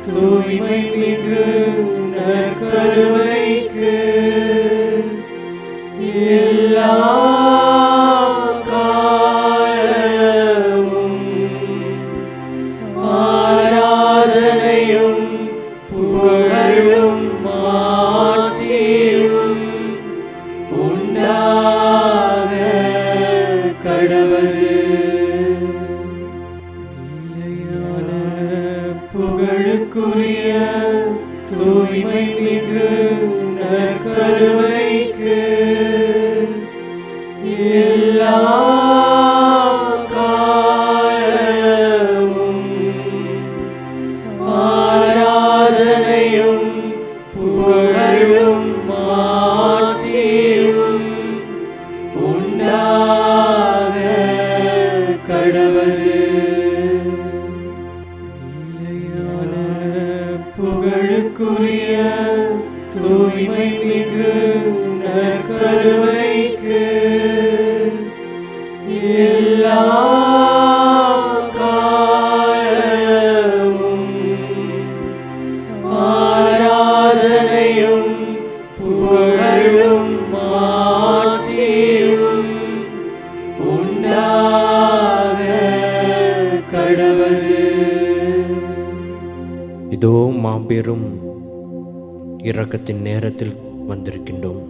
தூய்மை மிகு நற்கருணைக்கு எல்லா காலமும் ஆராதனையும் புகழும் மாட்சியும் உண்டாக கடவது. நிலையான புகழுக்குரிய தூய்மை மிகு நற்கருணைக்கு எல்லா காலமும் ஆராதனையும் புகழும் மாட்சியும் உண்டாக கடவது. நிலையான புகழுக்குரிய தூய்மை மிகு நற்கருணைக்கு எல்லா காலமும் ஆராதனையும் புகழும் மாட்சியும் உண்டாக கடவது. இதோ மாபெரும் இரக்கத்தின் நேரத்தில் வந்திருக்கின்றோம்.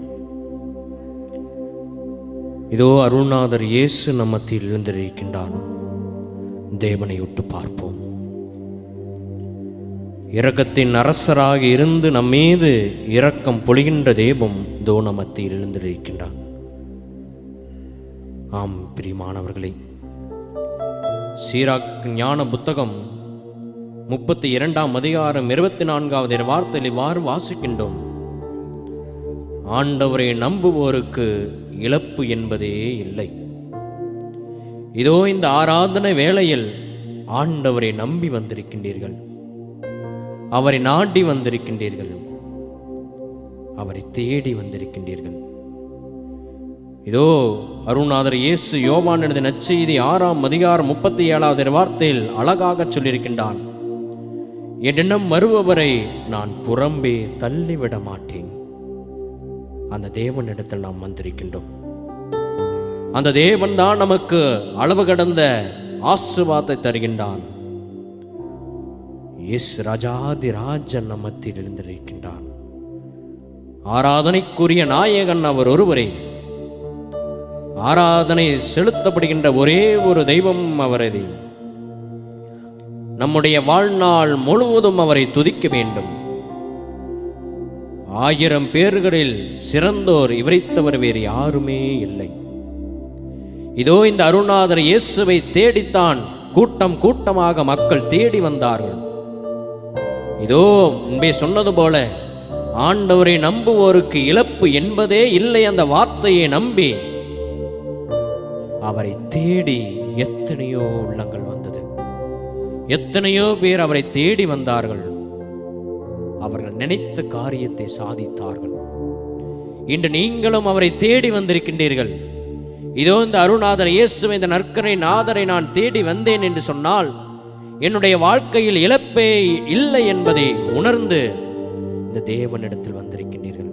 இதோ அருள்நாதர் இயேசு நம்மத்தில் எழுந்திருக்கின்றார். தேவனை விட்டு பார்ப்போம். இரக்கத்தின் அரசராக இருந்து நம்மீது இரக்கம் பொழிகின்ற தெய்வம் இதோ நம்மத்தில் எழுந்திருக்கின்றார். ஆம் பிரியமானவர்களே, சீராக் ஞான புத்தகம் 32ஆம் அதிகாரம் 24வது வார்த்தையில் இவ்வாறு வாசிக்கின்றோம். ஆண்டவரை நம்புவோருக்கு இழப்பு என்பதே இல்லை. இதோ இந்த ஆராதனை வேளையில் ஆண்டவரை நம்பி வந்திருக்கின்றீர்கள், அவரை நாடி வந்திருக்கின்றீர்கள், அவரை தேடி வந்திருக்கின்றீர்கள். இதோ அருள்நாதர் இயேசு யோவான் எழுதிய நற்செய்தி 6ஆம் அதிகாரம் 37வது வார்த்தையில் அழகாக சொல்லியிருக்கின்றான். என்னிடம் வருபவரை நான் புறம்பே தள்ளிவிட மாட்டேன். அந்த தேவனிடத்தில் நாம் வந்திருக்கின்றோம். அந்த தேவன் தான் நமக்கு அளவு கடந்த ஆசீர்வாதத்தை தருகின்றான். இயேசு ராஜாதி ராஜன் நம்மத்தில் இருந்திருக்கின்றான். ஆராதனைக்குரிய நாயகன் அவர் ஒருவரே. ஆராதனை செலுத்தப்படுகின்ற ஒரே ஒரு தெய்வம் அவரது. நம்முடைய வாழ்நாள் முழுவதும் அவரை துதிக்க வேண்டும். 1000 பேர்களில் சிறந்தோர் இவரை தவிர வேறு யாருமே இல்லை. இதோ இந்த அருள்நாதர் இயேசுவை தேடித்தான் கூட்டம் கூட்டமாக மக்கள் தேடி வந்தார்கள். இதோ முன்பே சொன்னது போல ஆண்டவரை நம்புவோருக்கு இழப்பு என்பதே இல்லை. அந்த வார்த்தையை நம்பி அவரை தேடி எத்தனையோ உள்ளங்கள் வந்தது. எத்தனையோ பேர் அவரை தேடி வந்தார்கள். அவர்கள் நினைத்த காரியத்தை சாதித்தார்கள். இன்று நீங்களும் அவரை தேடி வந்திருக்கின்றீர்கள். இதோ இந்த அருள்நாதர் இயேசுவை, இந்த நற்கரை நாதரை நான் தேடி வந்தேன் என்று சொன்னால் என்னுடைய வாழ்க்கையில் இழப்பே இல்லை என்பதை உணர்ந்து இந்த தேவனிடத்தில் வந்திருக்கின்றீர்கள்.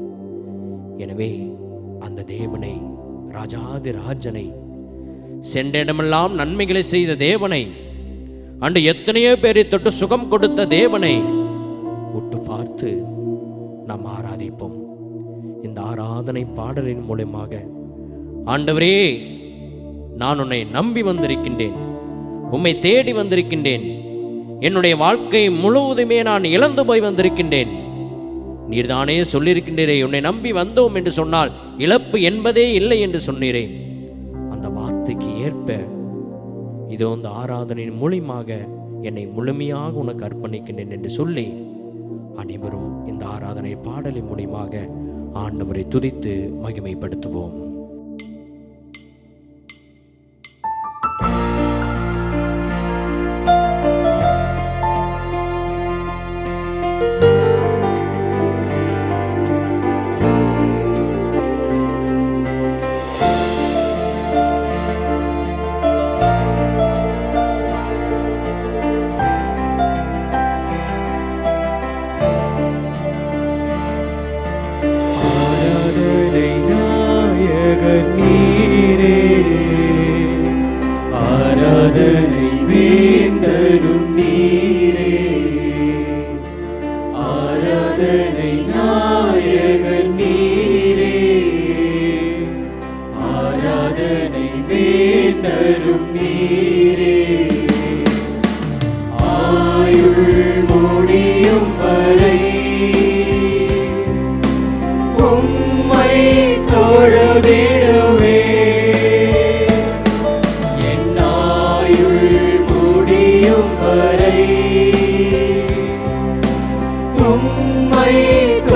எனவே அந்த தேவனை, ராஜாதி ராஜனை, சென்ற இடமெல்லாம் நன்மைகளை செய்த தேவனை, அன்று எத்தனையோ பேரை தொட்டு சுகம் கொடுத்த தேவனை உற்று பார்த்து நாம் ஆராதிப்போம். இந்த ஆராதனை பாடலின் மூலமாக, ஆண்டவரே நான் உன்னை நம்பி வந்திருக்கின்றேன், உம்மை தேடி வந்திருக்கின்றேன், என்னுடைய வாழ்க்கை முழுவதுமே நான் இழந்து போய் வந்திருக்கின்றேன். நீர்தானே சொல்லியிருக்கின்றீரே, உன்னை நம்பி வந்தோம் என்று சொன்னால் இழப்பு என்பதே இல்லை என்று சொன்னீரே. அந்த வார்த்தைக்கு ஏற்ப இதோ இந்த ஆராதனையின் மூலமாக என்னை முழுமையாக உனக்கு அர்ப்பணிக்கின்றேன் என்று சொல்லி அனைவரும் இந்த ஆராதனை பாடலின் மூலமாக ஆண்டவரை துதித்து மகிமைப்படுத்துவோம்.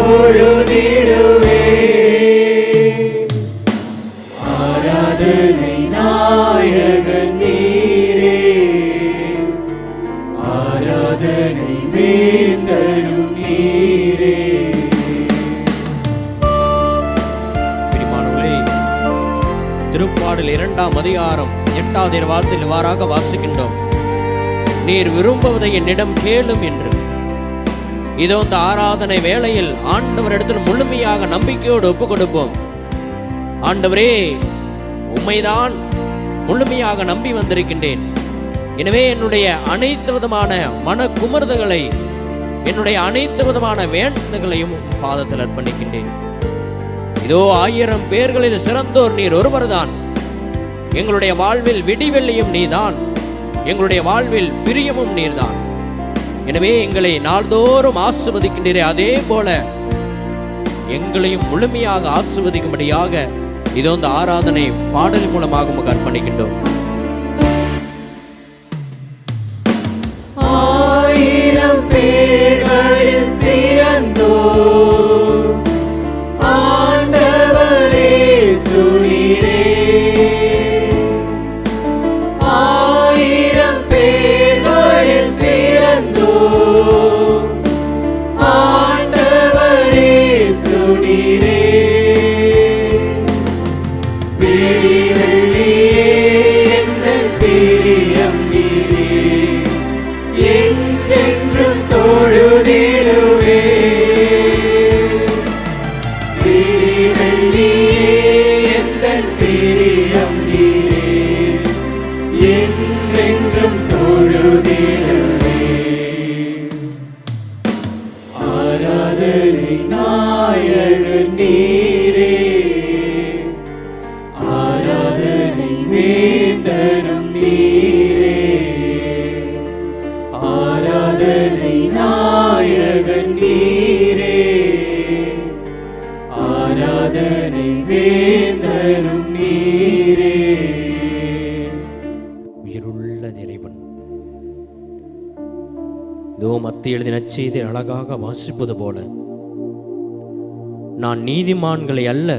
தொழுதிடுவே. ஆராதனை நாயகன் நீரே, ஆராதனை வேந்தரும் நீரே. பிரியமானவர்களே, திருப்பாடல் 2ஆம் அதிகாரம் 8வது வார்த்தையில் இவ்வாறாக வாசிக்கின்றோம். நீர் விரும்புவதை என்னிடம் கேளும் என்று. இதோ இந்த ஆராதனை வேளையில் ஆண்டவரிடத்தில் முழுமையாக நம்பிக்கையோடு ஒப்புக் கொடுப்போம். ஆண்டவரே, உம்மைதான் முழுமையாக நம்பி வந்திருக்கின்றேன். எனவே என்னுடைய அனைத்து விதமான மன குமர்தல்களை, என்னுடைய அனைத்து விதமான வேண்டுதல்களையும் பாதத்தில் அர்ப்பணிக்கின்றேன். இதோ 1000 பேர்களில் சிறந்தோர் நீர் ஒருவர்தான். எங்களுடைய வாழ்வில் விடிவெள்ளியும் நீதான், எங்களுடைய வாழ்வில் பிரியமும் நீர்தான். எனவே எங்களை நாள்தோறும் ஆசீர்வதிக்கின்றீரே, அதே போல எங்களையும் முழுமையாக ஆசீர்வதிக்கும்படியாக இதோ இந்த ஆராதனை பாடல் மூலமாக உமக்கு அர்ப்பணிக்கின்றோம். 1000 பேர்களில் சிறந்தோர் ஆண்டவரே சுரீரே. 1000 பேர்களில் சிறந்தோர் ஆண்டவரே சுரீரே. விடிவெள்ளியே எங்கள் பிரியம் நீரே, என்றென்றும் தொழுதிடுவே. விடிவெள்ளியே எங்கள் பிரியம் நீரே, என்றென்றும் தொழுதிடுவே. ஆராதனை நாயகன் நீரே, ஆராதனை வேந்தரும் நீரே. ஆராதனை நாயகன் நீரே, ஆராதனை வேந்தரும் நீரே. உயிருள்ள இறைவன், இதோ மத்திய எழுதின நற்செய்தி அழகாக வாசிப்பது போல, நான் நீதிமான்களை அல்ல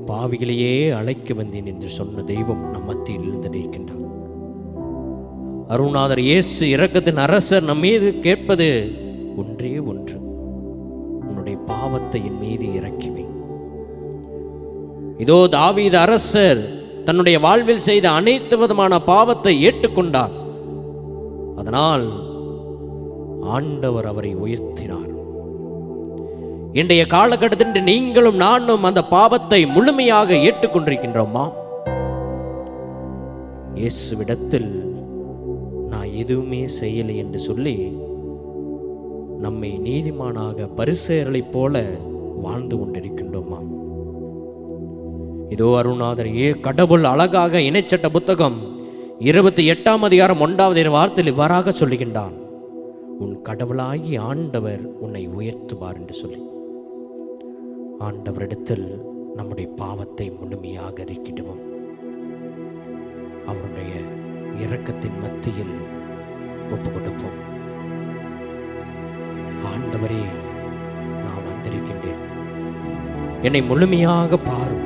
பாவிகளையே அழைக்க வந்தேன் என்று சொன்ன தெய்வம் நம் மத்தியில் இருந்து நிற்கின்றார். அருணாதர் இயேசு இரக்கத்தின் அரசர் நம் மீது கேட்பது ஒன்றே ஒன்று: உன்னுடைய பாவத்தை என் மீது இறக்கிவை. இதோ தாவீது அரசர் தன்னுடைய வாழ்வில் செய்த அனைத்து விதமான பாவத்தை ஏற்றுக்கொண்டார். அதனால் ஆண்டவர் அவரை உயர்த்தினார். இன்றைய காலகட்டத்தில் நீங்களும் நானும் அந்த பாவத்தை முழுமையாக ஏற்றுக்கொண்டிருக்கின்றோமா? இயேசுவிடத்தில் நான் எதுவுமே செய்யலை என்று சொல்லி நம்மை நீதிமானாக பரிசேயர்களைப் போல வாழ்ந்து கொண்டிருக்கின்றோமா? இதோ அருணாதர் கடவுள் அழகாக இணைச்சட்ட புத்தகம் 28ஆம் அதிகாரம் 1வது வார்த்தையில் இவ்வாறாக சொல்லுகின்றான்: உன் கடவுளாகி ஆண்டவர் உன்னை உயர்த்துவார் என்று சொல்லி. ஆண்டவரிடத்தில் நம்முடைய பாவத்தை முழுமையாக அறிக்கிடுவோம். அவருடைய இரக்கத்தின் மத்தியில் ஒப்பு கொடுப்போம். ஆண்டவரே, நான் வந்திருக்கின்றேன், என்னை முழுமையாக பாரும்.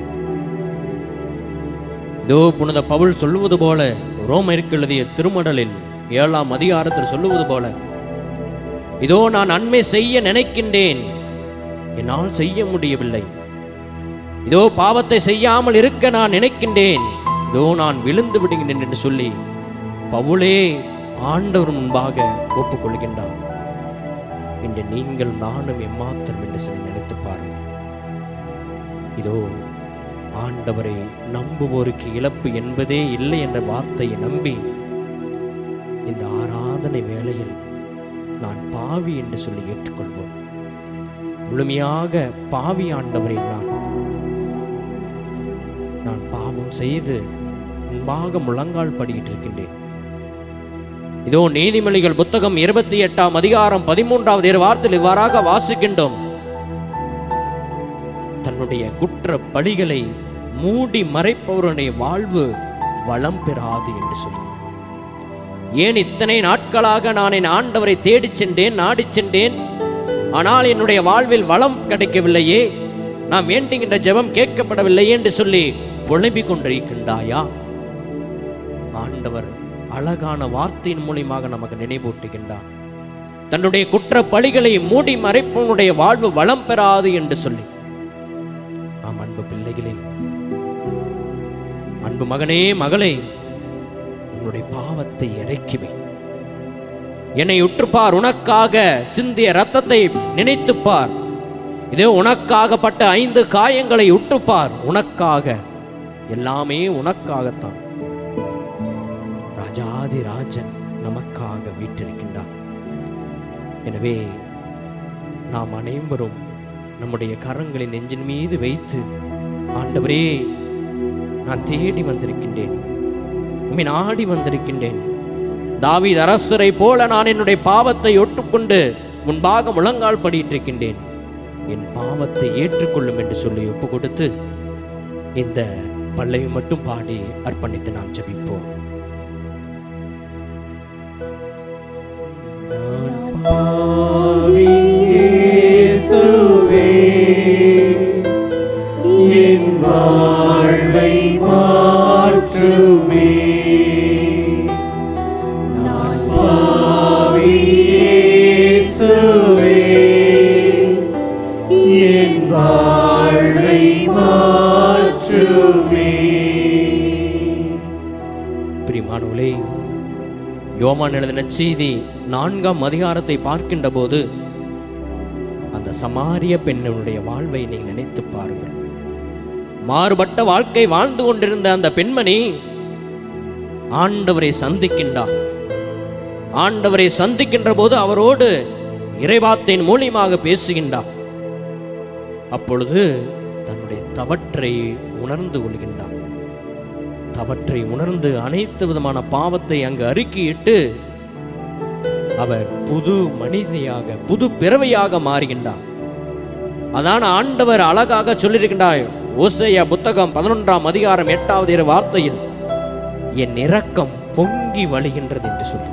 இதோ புனித பவுல் சொல்லுவது போல, ரோமருக்கு எழுதிய திருமடலில் 7ஆம் அதிகாரத்தில் சொல்லுவது போல, இதோ நான் நன்மை செய்ய நினைக்கின்றேன், என்னால் செய்ய முடியவில்லை. இதோ பாவத்தை செய்யாமல் இருக்க நான் நினைக்கின்றேன், இதோ நான் விழுந்து விடுகின்றேன் என்று சொல்லி பவுலே ஆண்டவர் முன்பாக ஒப்புக்கொள்கின்றார். இன்று நீங்கள் நானும் எம்மாத்திரம் என்று சொல்லி நினைத்து பாருங்கள். இதோ ஆண்டவரை நம்புவோருக்கு இழப்பு என்பதே இல்லை என்ற வார்த்தையை நம்பி இந்த ஆராதனை வேளையில் நான் பாவி என்று சொல்லி ஏற்றுக்கொள்வோம். முழுமையாக பாவி ஆண்டவரை, நான் பாவம் செய்து முன்பாக முழங்கால் படிக்கிட்டு இருக்கின்றேன். இதோ நீதிமொழிகள் புத்தகம் 28ஆம் அதிகாரம் 13வது வார்த்தையில் இவ்வாறாக வாசிக்கின்றோம்: தன்னுடைய குற்ற பழிகளை மூடி மறைப்பவருடைய வாழ்வு வளம் பெறாது என்று சொல்லி. ஏன் இத்தனை நாட்களாக நான் என் ஆண்டவரை தேடிச் சென்றேன், நாடிச் சென்றேன், ஆனால் என்னுடைய வாழ்வில் வளம் கிடைக்கவில்லையே, நான் வேண்டுகின்ற ஜெபம் கேட்கப்படவில்லையே என்று சொல்லி புலம்பிக் கொண்டிருக்கின்றாயா? ஆண்டவர் அழகான வார்த்தையின் மூலியமாக நமக்கு நினைவூட்டுகின்றார். தன்னுடைய குற்ற பழிகளை மூடி மறைப்பவனுடைய வாழ்வு வளம் பெறாது என்று சொல்லி. ஆம் அன்பு பிள்ளைகளே, அன்பு மகனே மகளே, உன்னுடைய பாவத்தை இறக்கிவை. என்னை உற்றுப்பார், உனக்காக சிந்திய இரத்தத்தை நினைத்துப்பார். இதே உனக்காகப்பட்ட 5 காயங்களை உற்றுப்பார். உனக்காக, எல்லாமே உனக்காகத்தான். ராஜாதி ராஜன் நமக்காக வீற்றிருக்கின்றார். எனவே நாம் அனைவரும் நம்முடைய கரங்களை நெஞ்சின் மீது வைத்து, ஆண்டவரே, நான் தேடி வந்திருக்கின்றேன், உம்மை நாடி வந்திருக்கின்றேன். தாவீது அரசரை போல நான் என்னுடைய பாவத்தை ஒட்டுக்கொண்டு முன்பாக முழங்கால் படியிட்டிருக்கின்றேன். என் பாவத்தை ஏற்றுக்கொள்ளும் என்று சொல்லி ஒப்பு கொடுத்து இந்த பல்லை மட்டும் பாடி அர்ப்பணித்து நாம் ஜெபிப்போம். என் வாழ்வை மாற்றுமே. நான் பாவி இயேசுவே, என் வாழ்வை மாற்றுமே. பிரியமானவர்களே, யோவான் எழுதின செய்தி 4ஆம் அதிகாரத்தை பார்க்கின்ற போது அந்த சமாரிய பெண்ணுடைய வாழ்வை நீங்கள் நினைத்து பாருங்கள். மாறுபட்ட வாழ்க்கை வாழ்ந்து கொண்டிருந்த அந்த பெண்மணி ஆண்டவரை சந்திக்கின்றார். ஆண்டவரை சந்திக்கின்ற போது அவரோடு இறைவார்த்தையின் மூலியமாக பேசுகின்றார். அப்பொழுது தன்னுடைய தவற்றை உணர்ந்து கொள்கின்றார். தவற்றை உணர்ந்து அனைத்து விதமான பாவத்தை அங்கு அறிக்கையிட்டு அவர் புது மனிதனாக, புது பிறவையாக மாறுகின்றார். அதான் ஆண்டவர் அழகாக சொல்லியிருக்கின்றார். ஓசையா புத்தகம் 11ஆம் அதிகாரம் 8வது வார்த்தையில், என் இரக்கம் பொங்கி வழிகின்றது என்று சொல்லி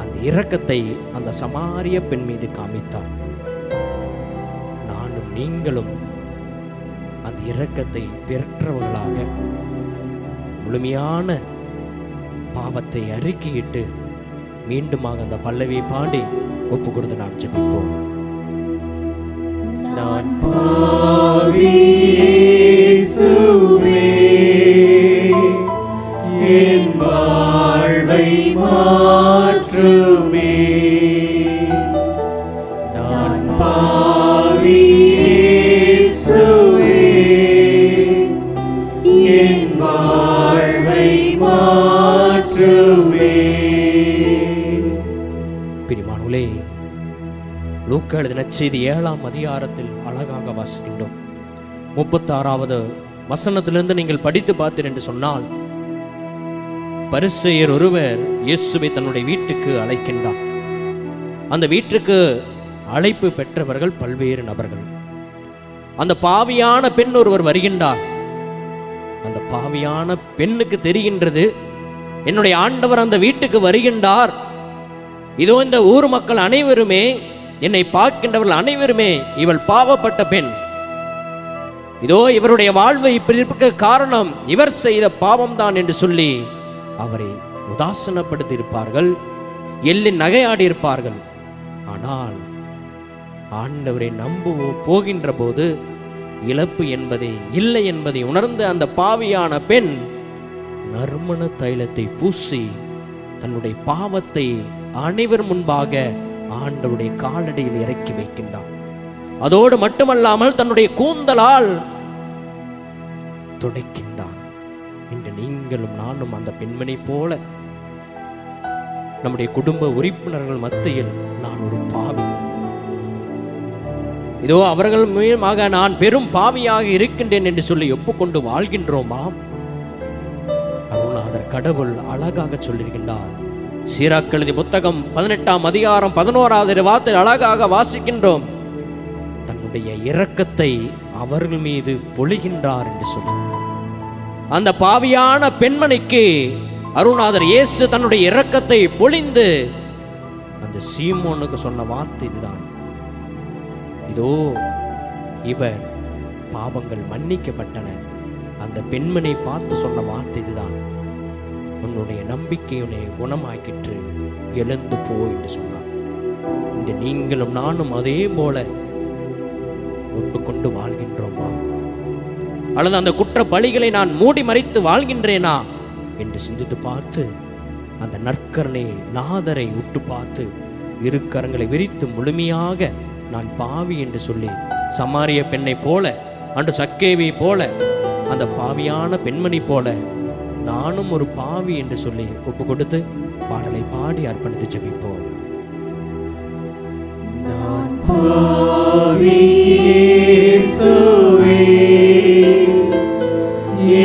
அந்த இரக்கத்தை அந்த சமாரிய பெண் மீது காமித்தார். நானும் நீங்களும் அந்த இரக்கத்தை பெற்றவர்களாக முழுமையான பாவத்தை அறிக்கையிட்டு மீண்டுமாக அந்த பல்லவியை பாடி ஒப்பு கொடுத்து நாம் ஜெபிப்போம். நான் பாவி இயேசுவே, என் வாழ்வை மாற்றுமே. நான் பாவி இயேசுவே, என் வாழ்வை மாற்றுமே. பிரியமானவர்களே, லூக்கா எழுதின செய்தி 7ஆம் அதிகாரத்தில் அழகாக வாசிக்கின்றோம். 36வது வசனத்திலிருந்து நீங்கள் படித்து பார்த்தீர் என்று சொன்னால், பரிசேயர் ஒருவர் இயேசுவை தன்னுடைய வீட்டுக்கு அழைக்கின்றார். அந்த வீட்டுக்கு அழைப்பு பெற்றவர்கள் பல்வேறு நபர்கள். அந்த பாவியான பெண் ஒருவர் வருகின்றார். அந்த பாவியான பெண்ணுக்கு தெரிகின்றது, என்னுடைய ஆண்டவர் அந்த வீட்டுக்கு வருகின்றார். இதோ இந்த ஊர் மக்கள் அனைவருமே, என்னை பார்க்கின்றவர்கள் அனைவருமே, இவள் பாவப்பட்ட பெண், இதோ இவருடைய வாழ்வை இப்படி இருக்க காரணம் இவர் செய்த பாவம்தான் என்று சொல்லி அவரை உதாசனப்படுத்தி இருப்பார்கள், எள்ளி நகையாடி இருப்பார்கள். ஆனால் ஆண்டவரை நம்புவோ போகின்ற போது இழப்பு என்பதை இல்லை என்பதை உணர்ந்த அந்த பாவியான பெண் நறுமண தைலத்தை பூசி தன்னுடைய பாவத்தை அனைவர் முன்பாக ஆண்டவருடைய காலடியில் இறக்கி வைக்கின்றார். அதோடு மட்டுமல்லாமல் தன்னுடைய கூந்தலால் துடைக்கின்றான். இன்று நீங்களும் நானும் அந்த பெண்மணி போல நம்முடைய குடும்ப உறுப்பினர்கள் மத்தியில் நான் ஒரு பாவி, இதோ அவர்கள் மூலமாக நான் பெரும் பாவியாக இருக்கின்றேன் என்று சொல்லி ஒப்புக்கொண்டு வாழ்கின்றோமா? அருணாதர் கடவுள் அழகாக சொல்லியிருக்கின்றார். சீராக்கெழுதி புத்தகம் 18ஆம் அதிகாரம் 11வது வார்த்தையில் அழகாக வாசிக்கின்றோம், தன்னுடைய இரக்கத்தை அவர்கள் மீது பொழிகின்றார் என்று சொல்லி. அந்த பாவியான பெண்மணிக்கு அருணாதர் இயேசு தன்னுடைய இரக்கத்தை பொழிந்து அந்த சீமோனுக்கு சொன்ன வார்த்தை இதுதான், இதோ இவர் பாவங்கள் மன்னிக்கப்பட்டன. அந்த பெண்மணி பார்த்து சொன்ன வார்த்தை இதுதான், உன்னுடைய நம்பிக்கை உன்னை குணமாக்கிற்று, எழுந்து போ என்று சொன்னார். இந்த நீங்களும் நானும் அதே போல ஒப்புக்கொண்டு வாழ்கின்றோமா, அல்லது அந்த குற்ற பலிகளை நான் மூடி மறைத்து வாழ்கின்றேனா என்று சிந்தித்து பார்த்து அந்த நற்கரணை நாதரை உற்று பார்த்து இரு கரங்களை விரித்து முழுமையாக நான் பாவி என்று சொல்லி, சமாரிய பெண்ணை போல, அன்று சக்கேவை போல, அந்த பாவியான பெண்மணி போல நானும் ஒரு பாவி என்று சொல்லி ஒப்பு கொடுத்து பாடலை பாடி அர்ப்பணித்து ஜெபிப்போம். நான் பாவி இயேசுவே,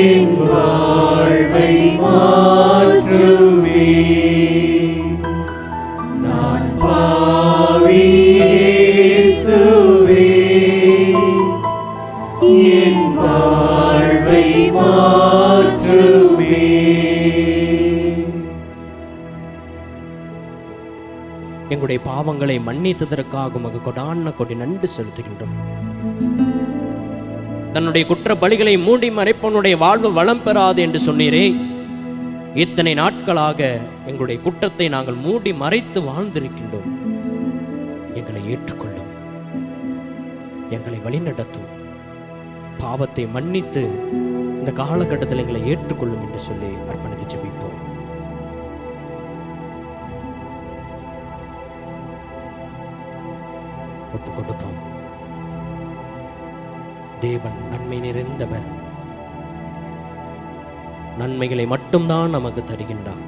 என் வாழ்வை மாற்றுமே. நான் பாவி இயேசுவே, என் வாழ்வை மாற்றுமே. எங்களுடைய பாவங்களை மன்னித்ததற்காக உமக்கு கொடான கொடி நன்றி செலுத்துகின்றோம். தன்னுடைய குற்ற பலிகளை மூடி மறைப்பவனுடைய வாழ்வு வளம் பெறாது என்று சொன்னீரே. இத்தனை நாட்களாக எங்களுடைய குற்றத்தை நாங்கள் மூடி மறைத்து வாழ்ந்திருக்கின்றோம். எங்களை ஏற்றுக்கொள்ளும், எங்களை வழிநடத்தும், பாவத்தை மன்னித்து இந்த காலகட்டத்தில் எங்களை ஏற்றுக்கொள்ளும் என்று சொல்லி அர்ப்பணித்து ஜெபிப்போம். ஒப்பு கொடுப்போம். தேவன் நன்மை நிறைந்தவர், நன்மைகளை மட்டும்தான் நமக்கு தருகின்றார்.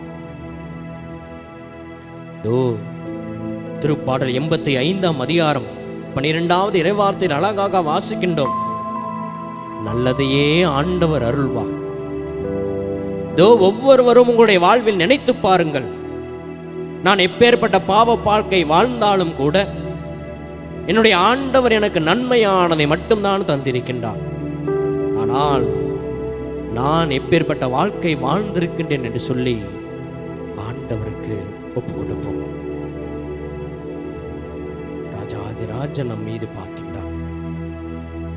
திருப்பாடல் 85 அதிகாரம் 12வது இறைவார்த்தையில் அழகாக வாசிக்கின்றோம். நல்லதையே ஆண்டவர் அருள்வா. ஒவ்வொருவரும் உங்களுடைய வாழ்வில் நினைத்து பாருங்கள். நான் எப்பேற்பட்ட பாவ வாழ்க்கை வாழ்ந்தாலும் கூட என்னுடைய ஆண்டவர் எனக்கு நன்மையானதை மட்டும்தான் தந்திருக்கின்றார். ஆனால் நான் எப்பேற்பட்ட வாழ்க்கை வாழ்ந்திருக்கின்றேன் என்று சொல்லி ஆண்டவருக்கு ஒப்பு கொடுப்போம். ராஜாதிராஜன் நம் மீது பார்க்கின்றார்,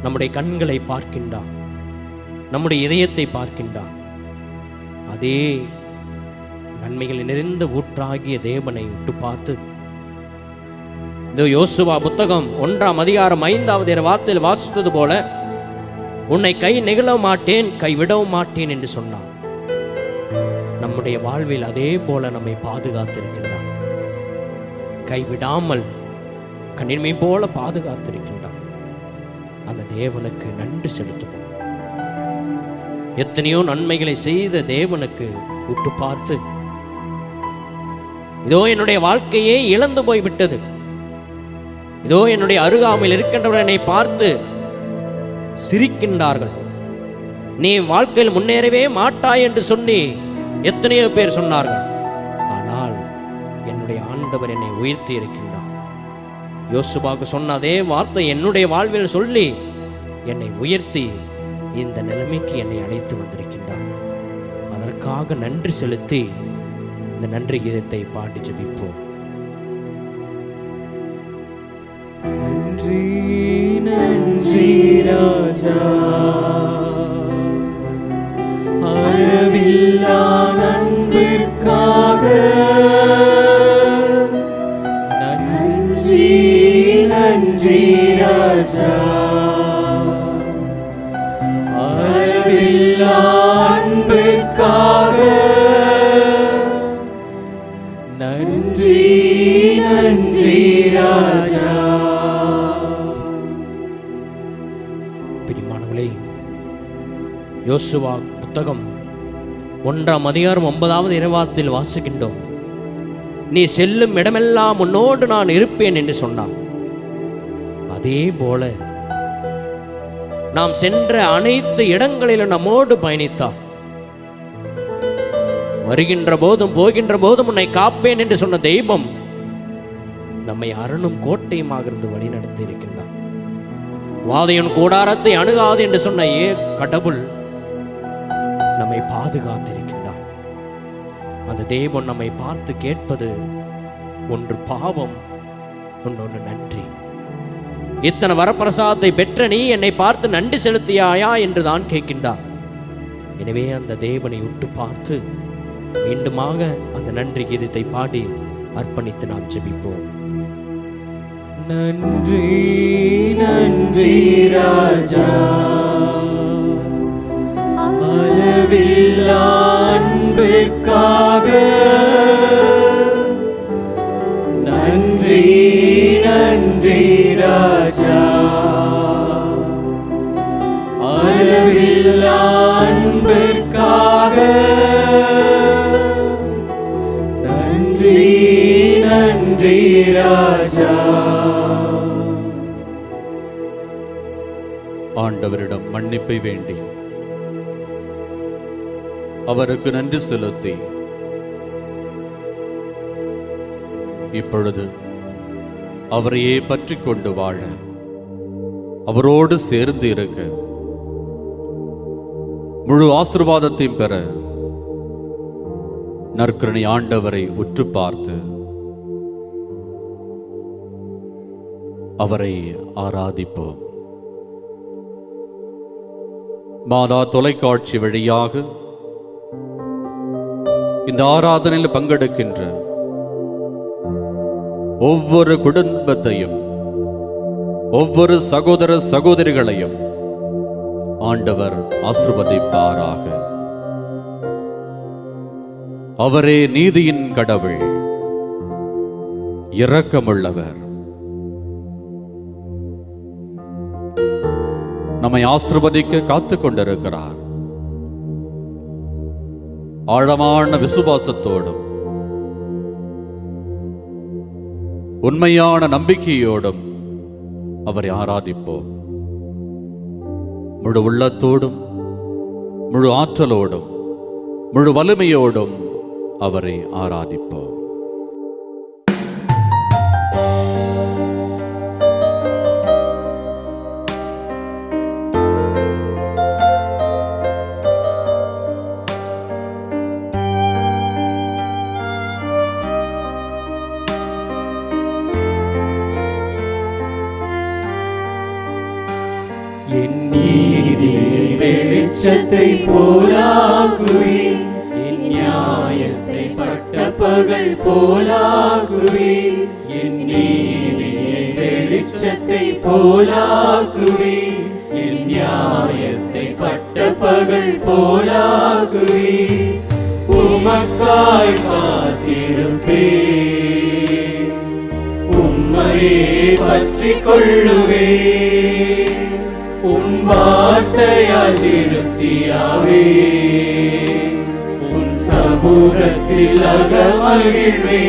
நம்முடைய கண்களை பார்க்கின்றார், நம்முடைய இதயத்தை பார்க்கின்றார். அதே நன்மைகள் நிறைந்த ஊற்றாகிய தேவனை விட்டு பார்த்து யோசுவா புத்தகம் 1 அதிகாரம் 5வது வார்த்தையில் வாசித்தது போல, உன்னை கை நெகிழ மாட்டேன், கைவிடவும் மாட்டேன் என்று சொன்னார். நம்முடைய வாழ்வில் அதே போல நம்மை பாதுகாத்திருக்கின்றார். கைவிடாமல் கண்ணின்மை போல பாதுகாத்திருக்கின்றார். அந்த தேவனுக்கு நன்றி செலுத்துவோம். எத்தனையோ நன்மைகளை செய்த தேவனுக்கு உற்று பார்த்து, இதோ என்னுடைய வாழ்க்கையே இழந்து போய்விட்டது, இதோ என்னுடைய அருகாமையில் இருக்கின்றவர்கள் என்னை பார்த்து சிரிக்கின்றார்கள், நீ வாழ்க்கையில் முன்னேறவே மாட்டாய் என்று சொல்லி எத்தனையோ பேர் சொன்னார்கள். ஆனால் என்னுடைய ஆண்டவர் என்னை உயர்த்தி இருக்கின்றார். யோசுவாவுக்கு சொன்ன அதே வார்த்தை என்னுடைய வாழ்வில் சொல்லி என்னை உயர்த்தி இந்த நிலைமைக்கு என்னை அழைத்து வந்திருக்கின்றார். அதற்காக நன்றி செலுத்தி இந்த நன்றி கீதத்தை பாடி ஜெபிப்போம். நன்றி நன்றி ராஜா, அளவில்லா அன்பிற்காக நன்றி நன்றி ராஜா, அளவில்லா அன்பிற்காக நன்றி நன்றி ராஜா. பிரியமானவர்களே, யோசுவா புத்தகம் 1 அதிகாரம் 9வது இறைவார்த்தையில் வாசிக்கின்றோம். நீ செல்லும் இடமெல்லாம் உன்னோடு நான் இருப்பேன் என்று சொன்னார். அதே போல நாம் சென்ற அனைத்து இடங்களிலும் நம்மோடு பயணித்தார். வருகின்ற போதும் போகின்ற போதும் உன்னை காப்பேன் என்று சொன்ன தெய்வம் நம்மை அரணும் கோட்டையுமாக இருந்து வழிநடத்தி இருக்கின்றார். வாதையின் கூடாரத்தை அணுகாது என்று சொன்ன கடவுள் நம்மை பாதுகாத்திருக்கின்றார். அந்த தெய்வம் நம்மை பார்த்து கேட்பது ஒன்று பாவம், ஒன்று நன்றி. இத்தனை வரப்பிரசாதத்தை பெற்ற நீ என்னை பார்த்து நன்றி செலுத்தியாயா என்று தான் கேட்கின்றார். எனவே அந்த தேவனை உற்று பார்த்து மீண்டுமாக அந்த நன்றி கீதத்தை பாடி அர்ப்பணித்து நாம் ஜெபிப்போம். நன்றி நன்றி ராஜா, அளவில்லா அன்பிற்காக நன்றி நன்றி ராஜா, அளவில்லா அன்பிற்காக நன்றி நன்றி ராஜா. ஆண்டவரிடம் மன்னிப்பை வேண்டி அவருக்கு நன்றி செலுத்தி இப்பொழுது அவரையே பற்றி கொண்டு வாழ, அவரோடு சேர்ந்து இருக்க, முழு ஆசீர்வாதத்தையும் பெற நற்கருணை ஆண்டவரை உற்று பார்த்து அவரை ஆராதிப்போம். மாதா தொலைக்காட்சி வழியாக இந்த ஆராதனையில் பங்கெடுக்கின்ற ஒவ்வொரு குடும்பத்தையும், ஒவ்வொரு சகோதர சகோதரிகளையும் ஆண்டவர் ஆசீர்வதிப்பாராக. அவரே நீதியின் கடவுள், இரக்கமுள்ளவர். நம்மை ஆசீர்வதிக்க காத்துக் கொண்டிருக்கிறார். ஆழமான விசுவாசத்தோடும் உண்மையான நம்பிக்கையோடும் அவரை ஆராதிப்போம். முழு உள்ளத்தோடும், முழு ஆற்றலோடும், முழு வலிமையோடும் அவரை ஆராதிப்போம். என் நீதியை வெளிச்சத்தை போலாகுவி, என் நியாயத்தை பட்ட பகல் போலாகுவி. என் நீதியை வெளிச்சத்தை போலாகுவி, என் நியாயத்தை பட்ட பகல் போலாகுவி. உமக்காய் காத்திருப்பேன், உம்மையே பற்றிக் கொள்ளுவேன். உம் வார்த்தையால் திருப்தியாவே, உன் சமூகத்தில் அகமகிழ்வே.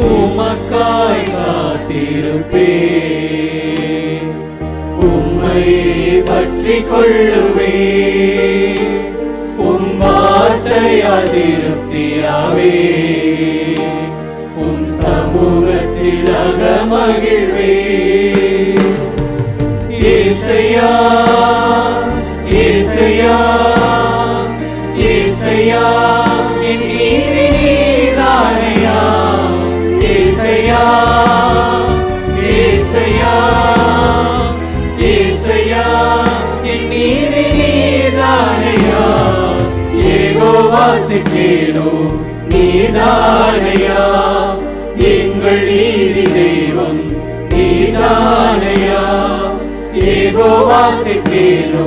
உமக்காய் காத்திருப்பேன், உம்மையே பற்றிக் கொள்ளுவேன். உம் வார்த்தையால் திருப்தியாவே, உம் சமூகத்தில் அகமகிழ்வே. ஏசையா ஏசையா ஏசையா, என் நீதி நீதானையா. ஏசையா ஏசையா ஏசையா, என் நீதி நீதானையா. யெகோவா சிக்கேனோ நீதானையா, எங்கள் நீதி தெய்வம் நீதானையா. யெகோவா சிக்கேனோ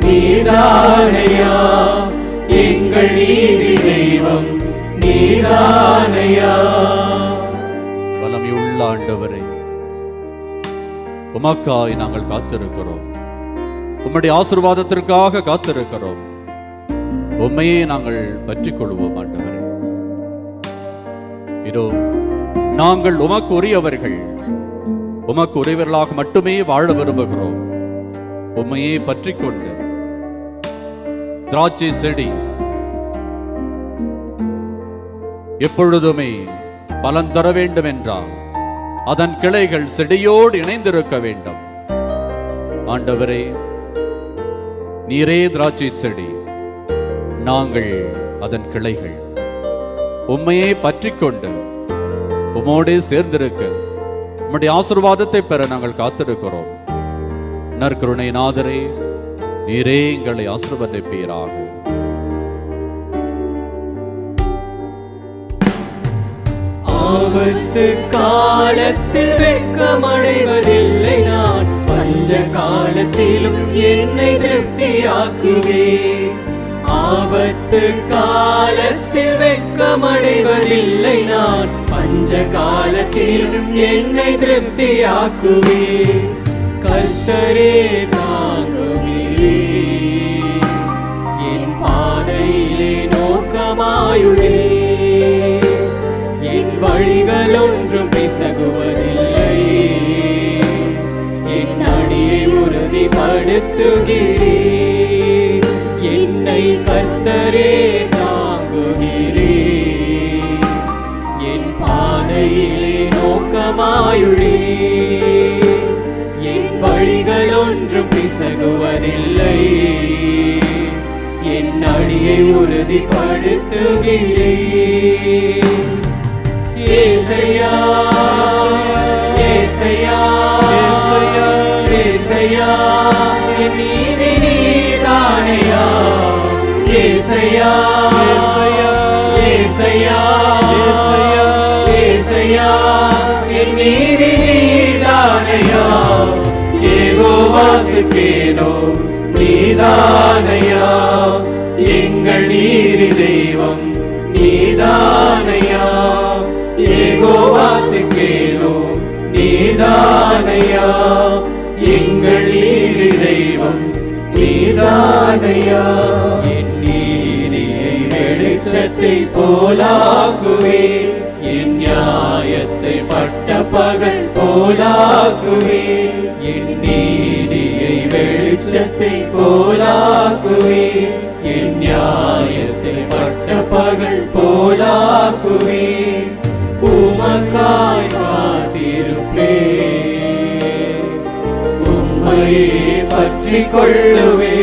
நீதானையா, எங்கள் நீதி தெய்வம் நீதானையா. வல்லமையுள்ள ஆண்டவரே, உமக்காய் நாங்கள் காத்திருக்கிறோம். உம்முடைய ஆசீர்வாதத்திற்காக காத்திருக்கிறோம். உம்மையே நாங்கள் பற்றிக் கொள்வோம் ஆண்டவரே. இதோ நாங்கள் உமக்கு உரியவர்கள், உமக்கு உரியவர்களாக மட்டுமே வாழ விரும்புகிறோம். உம்மையே பற்றிக் கொண்டு திராட்சை செடி எப்பொழுதுமே பலன் தர வேண்டும் என்றால் அதன் கிளைகள் செடியோடு இணைந்திருக்க வேண்டும். ஆண்டவரே, நீரே திராட்சை செடி, நாங்கள் அதன் கிளைகள். உம்மையே பற்றிக் கொண்டு உம்மோடே சேர்ந்திருக்க உம்முடைய ஆசீர்வாதத்தை பெற நாங்கள் காத்திருக்கிறோம். நற்கருணை நாதரே, நீரே எங்களை ஆசீர்வதிப்பீராக. ஆபத்து காலத்தில் வெட்கமடைவதில்லை நான், பஞ்ச காலத்திலும் என்னை திருப்தியாக்குவேன். ஆபத்து காலத்தில் வெட்கமடைவதில்லை நான், பஞ்ச காலத்திலும் என்னை திருப்தியாக்குவேன். கர்த்தரே தாங்குகிறே, என் பாதையிலே நோக்கமாயுள்ளே. என் வழிகள் ஒன்றும் பிசகுவதில்லை, என் அடியை உறுதிப்படுத்துகிறே. என்னை கர்த்தரே தாங்குகிறே, என் பாதையிலே நோக்கமாயுள்ளே. என் வழிகள் ஒன்றும் பிசகுவதில்லை, என் அடியை உறுதிப்படுத்துகிறே. ஏசையா, ஏசையா, ஏசையா, ஏசையா, என் நீதி நீதானையா. ஏசையா, ஏசையா, ஏசையா, ஏசையா, ஏசையா, என் நீதி நீதானையா. யெகோவாசுக்கேனோ நீதானையா, எங்கள் நீதி தெய்வம் நீதானையா. யெகோவாசுக்கேனோ நீதானையா, எங்கள் நீதி தெய்வம் நீதானையா. என் நீதியை வெளிச்சத்தை போலாக்குவே, என் நியாயத்தை பட்ட பகல் போலாக்குவே. என் நீதியை வெளிச்சத்தை போலாக்குவே, என் நியாயத்தை பட்ட பகல் போலாக்குவே. உமக்காய் காத்திருப்பே, உம்மையே பற்றிக் கொள்ளுவே.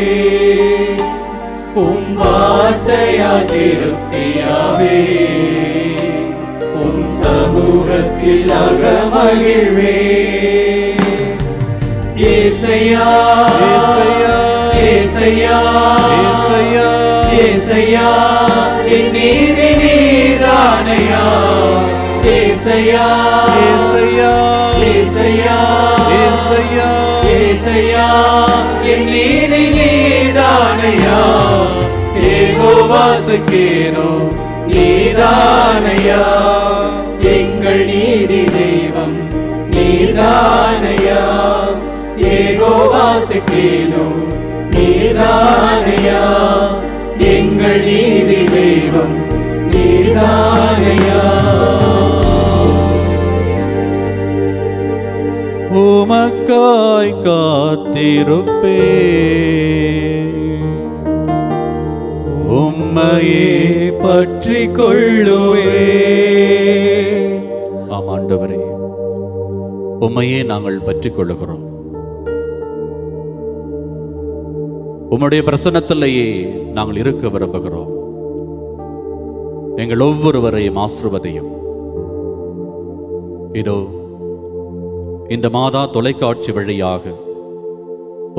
உம் வார்த்தையால் திருப்தியாவே, உம் சமூகத்தில் அகமகிழ்வே. ஏசையா, ஏசையா, ஏசையா, ஏசையா, ஏசையா, என் நீதி நீதானையா. ஏசையா, ஏசையா, ஏசையா, ஏசையா, ஏசையா, என் நீதி நீதானையா. யெகோவாசுக்கேனோ நீதானையா, எங்கள் நீதி தெய்வம் நீதானையா. யெகோவாசுக்கேனோ நீதானையா, எங்கள் நீதி தெய்வம் நீதானையா. உமக்காய் காத்திருப்பே, உம்மையே பற்றிக் கொள்ளுவே. ஆம் ஆண்டவரே, உம்மையே நாங்கள் பற்றிக் கொள்ளுகிறோம். உம்முடைய பிரசன்னத்திலேயே நாங்கள் இருக்க விரும்புகிறோம். எங்கள் ஒவ்வொருவரையும் ஆசீர்வதியும். இதோ இந்த மாதா தொலைக்காட்சி வழியாக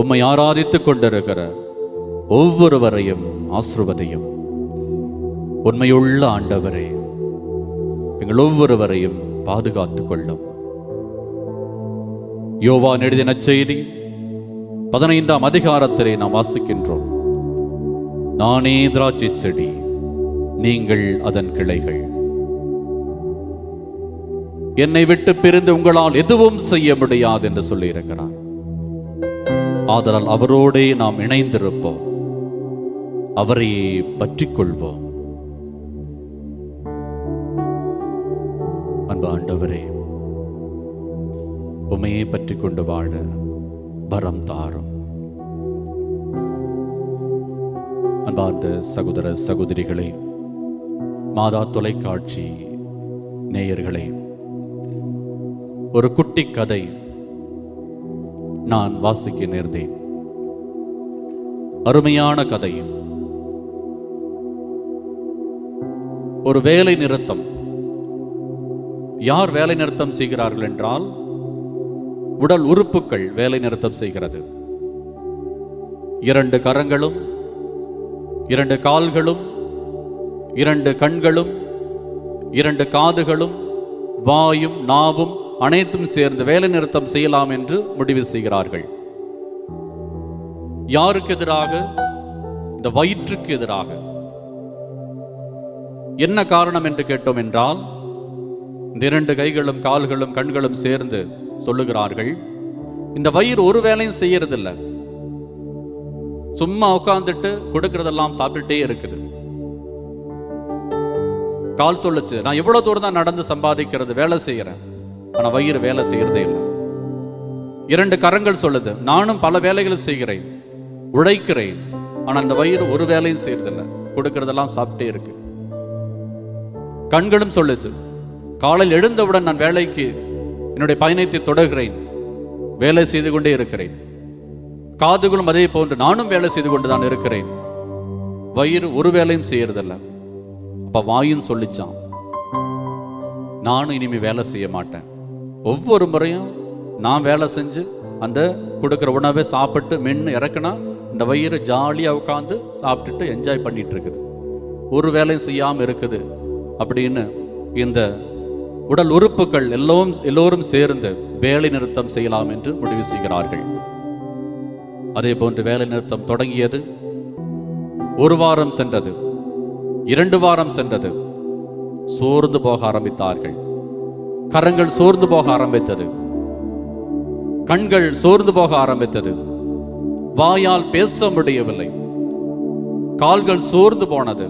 உம்மை ஆராதித்துக் கொண்டிருக்கிற ஒவ்வொருவரையும் ஆசீர்வதியும். உண்மையுள்ள ஆண்டவரே, எங்கள் ஒவ்வொருவரையும் பாதுகாத்துக் கொள்ளும். யோவான் எழுதின நற்செய்தி 15ஆம் அதிகாரத்திலே நாம் வாசிக்கின்றோம். நானே திராட்சை செடி, நீங்கள் அதன் கிளைகள். என்னை விட்டு பிரிந்து உங்களால் எதுவும் செய்ய முடியாது என்று சொல்லியிருக்கிறார். ஆதலால் அவரோடே நாம் இணைந்திருப்போம், அவரையே பற்றிக் கொள்வோம். அன்பு ஆண்டவரே, உம்மையே பற்றிக் கொண்டு வாழ வரம் தாரும். அன்பார்ந்த சகோதர சகோதரிகளே, மாதா தொலைக்காட்சி நேயர்களே, ஒரு குட்டி கதை நான் வாசிக்க நேர்ந்தேன். அருமையான கதை. ஒரு வேலை நிறுத்தம். யார் வேலை நிறுத்தம் செய்கிறார்கள் என்றால் உடல் உறுப்புகள் வேலை நிறுத்தம் செய்கிறது. 2 கரங்களும், 2 கால்களும், 2 கண்களும், 2 காதுகளும், வாயும் நாவும் அனைத்தும் சேர்ந்து வேலை நிறுத்தம் செய்யலாம் என்று முடிவு செய்கிறார்கள். யாருக்கு எதிராக? இந்த வயிற்றுக்கு எதிராக. என்ன காரணம் என்று கேட்டோம் என்றால், இந்த 2 கைகளும் கால்களும் கண்களும் சேர்ந்து சொல்லுகிறார்கள், இந்த வயிறு ஒரு வேலையும் செய்யறதில்லை, சும்மா உட்கார்ந்துட்டு கொடுக்கறதெல்லாம் சாப்பிட்டுட்டே இருக்குது. கால் சொல்லுச்சு, நான் எவ்வளவு தூரம் தான் நடந்து சம்பாதிக்கிறது, வேலை செய்யறேன், ஆனா வயிறு வேலை செய்யறதே இல்லை. 2 கரங்கள் சொல்லுது, நானும் பல வேலைகளை செய்கிறேன், உழைக்கிறேன், ஆனா அந்த வயிறு ஒரு வேலையும் செய்யறதில்லை, கொடுக்கறதெல்லாம் சாப்பிட்டே இருக்கு. கண்களும் சொல்லுது, காலையில் எழுந்தவுடன் நான் வேலைக்கு என்னுடைய பயணத்தை தொடர்கிறேன், வேலை செய்து கொண்டே இருக்கிறேன். காதுகளும் அதே போன்று, நானும் வேலை செய்து கொண்டுதான் இருக்கிறேன், வயிறு ஒரு வேலையும் செய்யறதில்லை. அப்ப வாயும் சொல்லிச்சான், நானும் இனிமே வேலை செய்ய மாட்டேன், ஒவ்வொரு முறையும் நான் வேலை செஞ்சு அந்த கொடுக்குற உணவை சாப்பிட்டு மென்று இறக்குனா இந்த வயிறு ஜாலியாக உட்காந்து சாப்பிட்டுட்டு என்ஜாய் பண்ணிட்டு இருக்குது, ஒரு வேலையும் செய்யாமல் இருக்குது அப்படின்னு இந்த உடல் உறுப்புகள் எல்லோரும் சேர்ந்து வேலை நிறுத்தம் செய்யலாம் என்று முடிவு செய்கிறார்கள். அதே போன்று வேலை நிறுத்தம் தொடங்கியது. 1 வாரம் சென்றது, 2 வாரம் சென்றது, சோர்ந்து போக ஆரம்பித்தார்கள். கரங்கள் சோர்ந்து போக ஆரம்பித்தது, கண்கள் சோர்ந்து போக ஆரம்பித்தது, வாயால் பேச முடியவில்லை, கால்கள் சோர்ந்து போனது.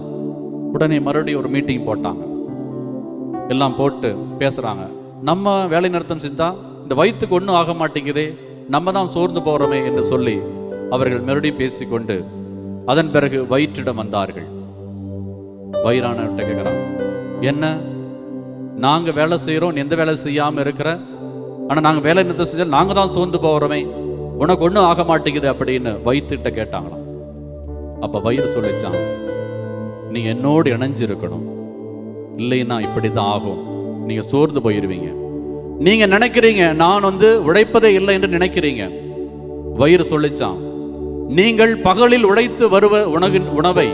உடனே மறுபடியும் ஒரு மீட்டிங் போட்டாங்க. எல்லாம் போட்டு பேசுறாங்க, நம்ம வேலை நிறுத்தம் செஞ்சா இந்த வயிற்றுக்கு ஒன்றும் ஆக மாட்டேங்குதே, நம்ம தான் சோர்ந்து போறோமே என்று சொல்லி அவர்கள் மறுபடியும் பேசிக்கொண்டு அதன் பிறகு வயிற்றிடம் வந்தார்கள். வயிறானவர்கிட்ட கேட்கிறான், என்ன நாங்க வேலை செய்யறோம், எந்த வேலை செய்யாம இருக்கிற, ஆனா நாங்க வேலை நிறுத்தம் செஞ்சா நாங்க தான் சோர்ந்து போறோமே, உனக்கு ஒன்றும் ஆக மாட்டேங்குது அப்படின்னு வயிற்றுட்ட கேட்டாங்களாம். அப்ப வயிறு சொல்லிச்சான், நீ என்னோடு இணைஞ்சிருக்கணும், இல்லைன்னா இப்படிதான் ஆகும், நீங்க சோர்ந்து போயிருவீங்க. நீங்க நினைக்கிறீங்க நான் உழைப்பதே இல்லை என்று நினைக்கிறீங்க. வயிறு சொல்லிச்சான், நீங்கள் பகலில் உழைத்து வருவ உணவை,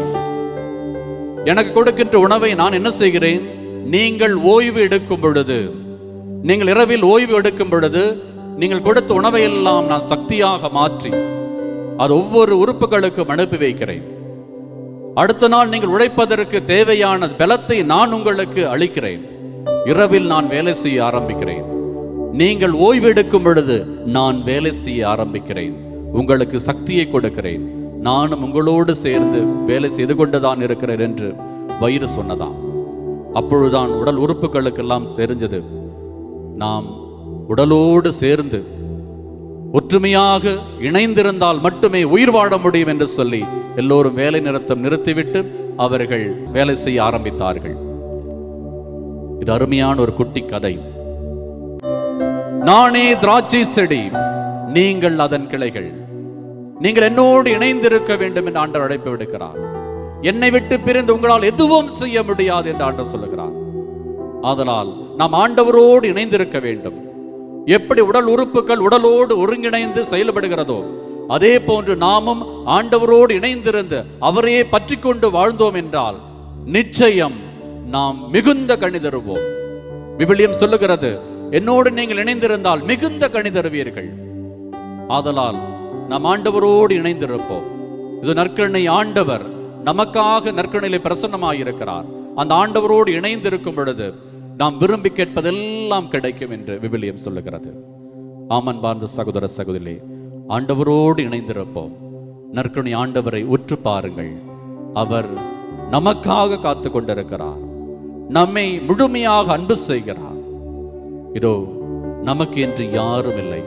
எனக்கு கொடுக்கின்ற உணவை நான் என்ன செய்கிறேன், நீங்கள் ஓய்வு எடுக்கும் பொழுது, நீங்கள் இரவில் ஓய்வு எடுக்கும் பொழுது நீங்கள் கொடுத்த உணவை எல்லாம் நான் சக்தியாக மாற்றி அது ஒவ்வொரு உறுப்புகளுக்கும் அனுப்பி வைக்கிறேன். அடுத்த நாள் நீங்கள் உழைப்பதற்கு தேவையான பலத்தை நான் உங்களுக்கு அளிக்கிறேன். இரவில் நான் வேலை செய்ய ஆரம்பிக்கிறேன், நீங்கள் ஓய்வு எடுக்கும் பொழுது நான் வேலை செய்ய ஆரம்பிக்கிறேன், உங்களுக்கு சக்தியை கொடுக்கிறேன், நானும் உங்களோடு சேர்ந்து வேலை செய்து கொண்டுதான் இருக்கிறேன் என்று வயிறு சொன்னதாம். அப்பொழுதுதான் உடல் உறுப்புகளுக்கெல்லாம் தெரிஞ்சது, நாம் உடலோடு சேர்ந்து ஒற்றுமையாக இணைந்திருந்தால் மட்டுமே உயிர் வாழ முடியும் என்று சொல்லி எல்லோரும் வேலை நிறுத்தம் நிறுத்திவிட்டு அவர்கள் வேலை செய்ய ஆரம்பித்தார்கள். இது அருமையான ஒரு குட்டி கதை. நானே திராட்சை செடி, நீங்கள் அதன் கிளைகள், நீங்கள் என்னோடு இணைந்திருக்க வேண்டும் என்று ஆண்டவர் அழைப்பு விடுக்கிறார். என்னை விட்டு பிரிந்து உங்களால் எதுவும் செய்ய முடியாது என்று ஆண்டவர் சொல்லுகிறார். ஆதலால் நாம் ஆண்டவரோடு இணைந்திருக்க வேண்டும். எப்படி உடல் உறுப்புகள் உடலோடு ஒருங்கிணைந்து செயல்படுகிறதோ அதே போன்று நாமும் ஆண்டவரோடு இணைந்திருந்து அவரையே பற்றி கொண்டு வாழ்ந்தோம் என்றால் நிச்சயம் நாம் மிகுந்த கனி தருவோம். விவிலியம் சொல்லுகிறது, என்னோடு நீங்கள் இணைந்திருந்தால் மிகுந்த கனி தருவீர்கள். ஆதலால் நாம் ஆண்டவரோடு இணைந்திருப்போம். இது நற்கருணை ஆண்டவர் நமக்காக நற்கருணையிலே பிரசன்னமாயிருக்கிறார். அந்த ஆண்டவரோடு இணைந்திருக்கும் பொழுது நாம் விரும்பி கேட்பதெல்லாம் கிடைக்கும் என்று விவிலியம் சொல்லுகிறது. ஆமன் பார்ந்த சகோதர சகோதரிகளே, ஆண்டவரோடு இணைந்திருப்போம். நற்கருணை ஆண்டவரை உற்று பாருங்கள். அவர் நமக்காக காத்து கொண்டிருக்கிறார், நம்மை முழுமையாக அன்பு செய்கிறார். இதோ நமக்கு என்று யாரும் இல்லை.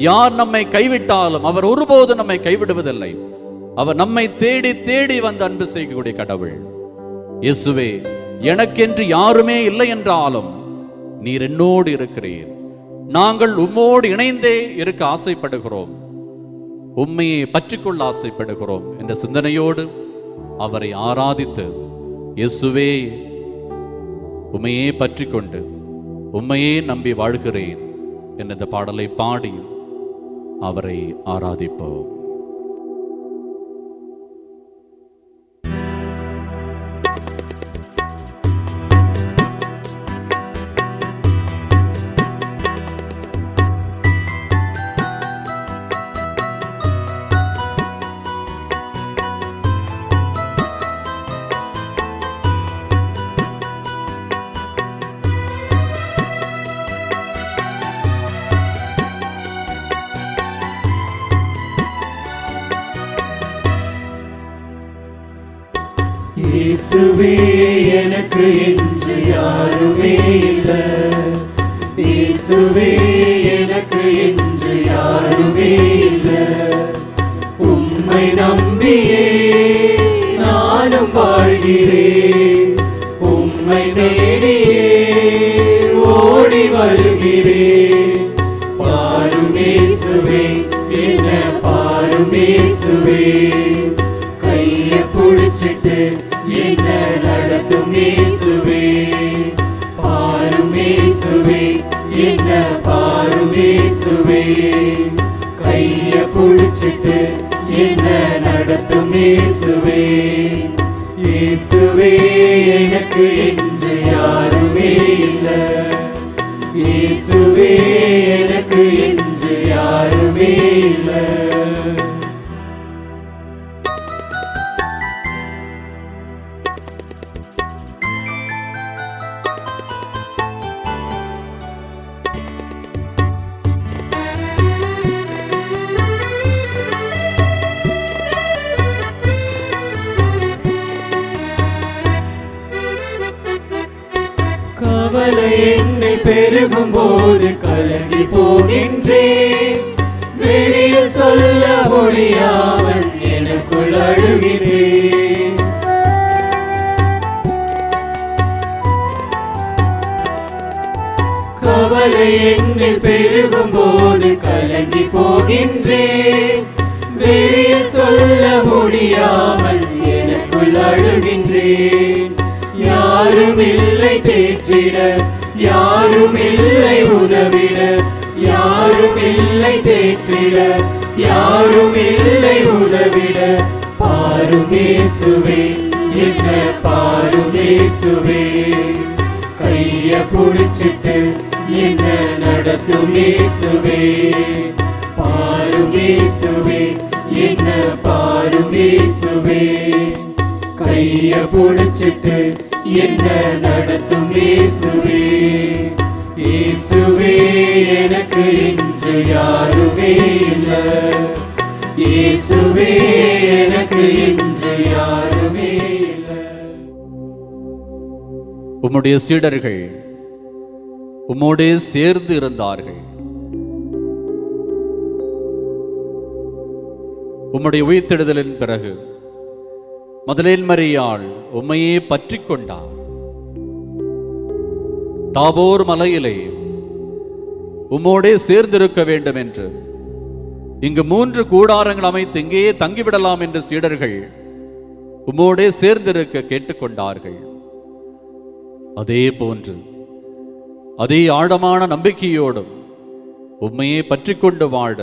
யார் நம்மை கைவிட்டாலும் அவர் ஒருபோது நம்மை கைவிடுவதில்லை. அவர் நம்மை தேடி தேடி வந்து அன்பு செய்யக்கூடிய கடவுள். இயேசுவே, எனக்கென்று யாருமே இல்லை என்றாலும் நீர் என்னோடு இருக்கிறீர், நாங்கள் உம்மோடு இணைந்தே இருக்க ஆசைப்படுகிறோம், உம்மையை பற்றிக்கொள்ள ஆசைப்படுகிறோம் என்ற சிந்தனையோடு அவரை ஆராதித்து, இயேசுவே உம்மையே பற்றி கொண்டு உம்மையே நம்பி வாழ்கிறேன் என்ற இந்த பாடலை பாடி அவரை ஆராதிப்போம். இயேசுவே எனக்கு என்று யாருமே இல்லை, இயேசுவே எனக்கு என்று யாருமே இல்லை. உம்மை நம்பியே நானும் வாழ்கிறேன், உம்மை தேடியே ஓடி வருகிறேன். பாரும் இயேசுவே, என்ன பாரும் இயேசுவே, கைய புடிச்சிட்டு என்ன நடத்தும் இயேசுவே. பாரும் இயேசுவே, என்ன பாரும் இயேசுவே, கைய புடிச்சிட்டு என்ன நடத்தும் இயேசுவே. இயேசுவே எனக்கு என்று யாருமே இல்லை, இயேசுவே எனக்கு என்று யாருமே இல்லை. கவலை என்னை பெருகும் போது கலங்கி போகின்றேன், வெளியில் சொல்ல முடியாமல் எனக்குள் அழுகின்றேன். கவலை என்னை பெருகும் போது கலங்கி போகின்றேன், வெளியில் சொல்ல முடியாமல் எனக்குள் அழுகின்றேன். யாரும் இல்லை தேற்றிட, யாரும் இல்லை உதவிட, யாரும் இல்லை தேற்றிட, யாரும் இல்லை உதவிட. பாரும் இயேசுவே, என்ன பாரும் இயேசுவே, கைய புடிச்சிட்டு என்ன நடத்தும் இயேசுவே. பாரும் இயேசுவே, என்ன பாரும் இயேசுவே, கைய புடிச்சிட்டு என்ன நடத்தும் இயேசுவே. இயேசுவே எனக்கு என்று யாருமே இல்லை, இயேசுவே எனக்கு என்று யாருமே இல்லை. உம்முடைய சீடர்கள் உம்மோடே சேர்ந்து இருந்தார்கள். உம்முடைய உயிர்த்தெழுதலின் பிறகு மதலேல் மரியாள் உம்மையே பற்றி கொண்டார். தாபோர் மலையிலே உம்மோடே சேர்ந்திருக்க வேண்டும் என்று இங்கு 3 கூடாரங்கள் அமைத்து இங்கேயே தங்கிவிடலாம் என்று சீடர்கள் உம்மோடே சேர்ந்திருக்க கேட்டுக்கொண்டார்கள். அதே போன்று அதே ஆழமான நம்பிக்கையோடும் உம்மையே பற்றி கொண்டு வாழ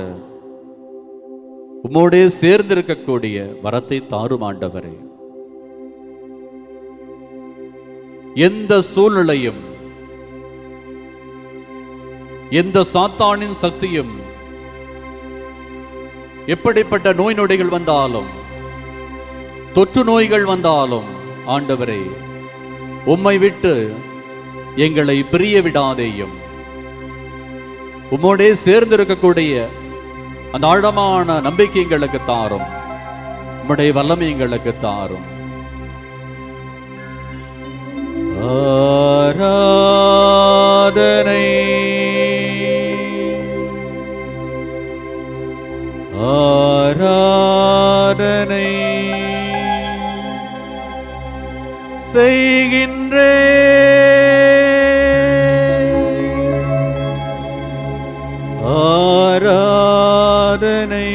உம்மோடே சேர்ந்திருக்கக்கூடிய வரத்தை தாரும் ஆண்டவரே. எந்த சூழ்நிலையும் எந்த சாத்தானின் சக்தியும் எப்படிப்பட்ட நோய் நொடிகள் வந்தாலும் தொற்று நோய்கள் வந்தாலும் ஆண்டவரே உம்மை விட்டு எங்களை பிரிய விடாதேயும். உம்மோடே சேர்ந்திருக்கக்கூடிய அந்த ஆழமான நம்பிக்கை எங்களுக்கு தாரும், உம்முடைய வல்லமை எங்களுக்கு தாரும். ஆராதனை ஆராதனை செய்கின்றேன், ஆராதனை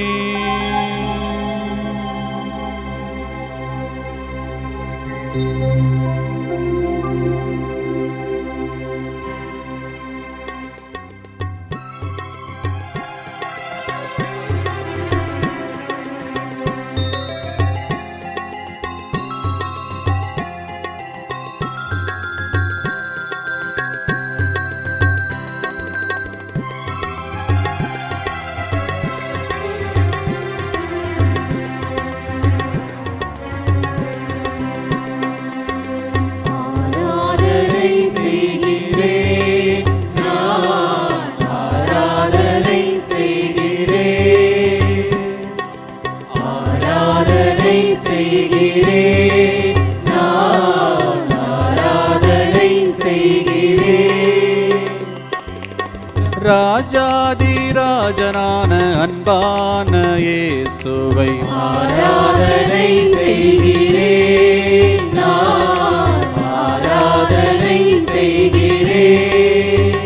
ராஜாதி ராஜனான அன்பான இயேசுவை ஆராதனை செய்கிறேன், நான் ஆராதனை செய்கிறேன்.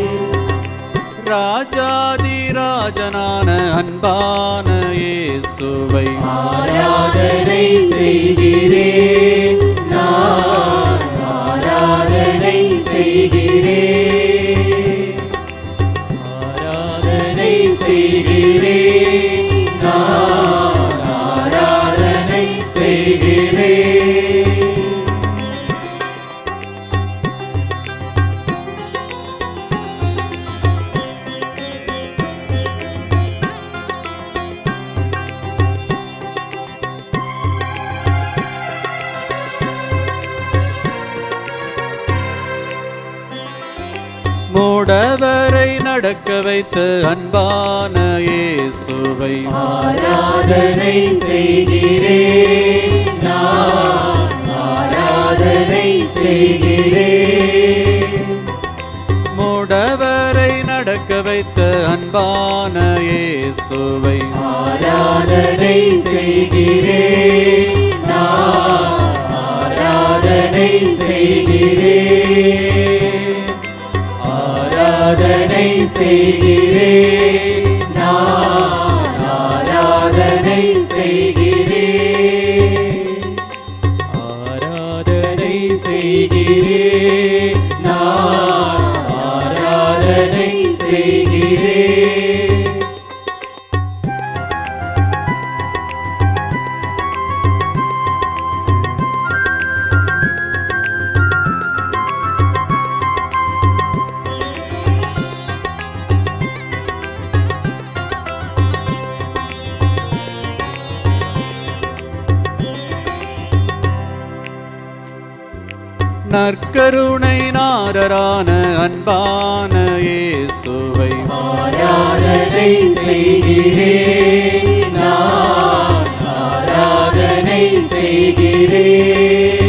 ராஜாதி ராஜனான அன்பான இயேசுவை ஆராதனை செய்கிறேன், நான் ஆராதனை செய்கிறேன். ஆராதனை செய்கிறேன், நான் ஆராதனை செய்கிறேன். மூடவரை நடக்க வைத்த அன்பான இயேசுவை ஆராதனை செய்கிறேன், நான் ஆராதனை செய்கிறேன். மூடவரை நடக்க வைத்த அன்பான இயேசுவை ஆராதனை செய்கிறேன், நான் ஆராதனை செய்கிறேன். ஆராதனை செய்கிறேன், நான் ஆராதனை செய்கிறேன். ஆராதனை செய்கிறேன், நான் ஆராதனை செய்கிறேன். நற்கருணை நாரரான அன்பான இயேசுவை ஆராதனை செய்கிறேன், நான் ஆராதனை செய்கிறேன்.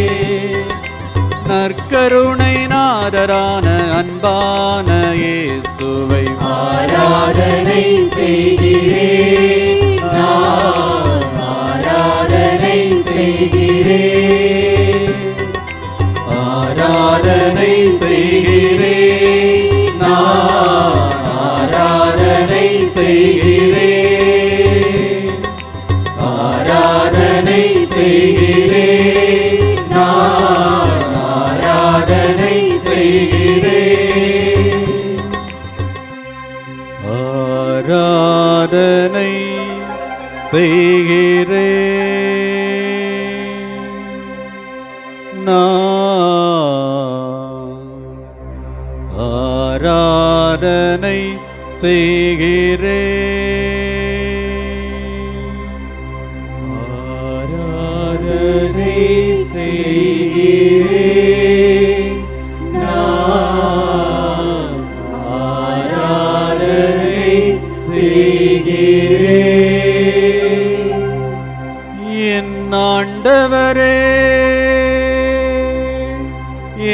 நற்கருணை நாரரான அன்பான இயேசுவை ஆராதனை செய்கிறேன், நான் ஆராதனை செய்கிறேன். ஆராதனை செய்கிறேன், நான் ஆராதனை செய்கிறேன். ஆராதனை செய்கிறேன், நான் ஆராதனை செய்கிறேன். ஆராதனை செய்கிறேன், ஆராதனை செய்கிறேன். ஆராதனை செய்கிறேன், நான் ஆராதனை செய்கிறேன். என் ஆண்டவரே,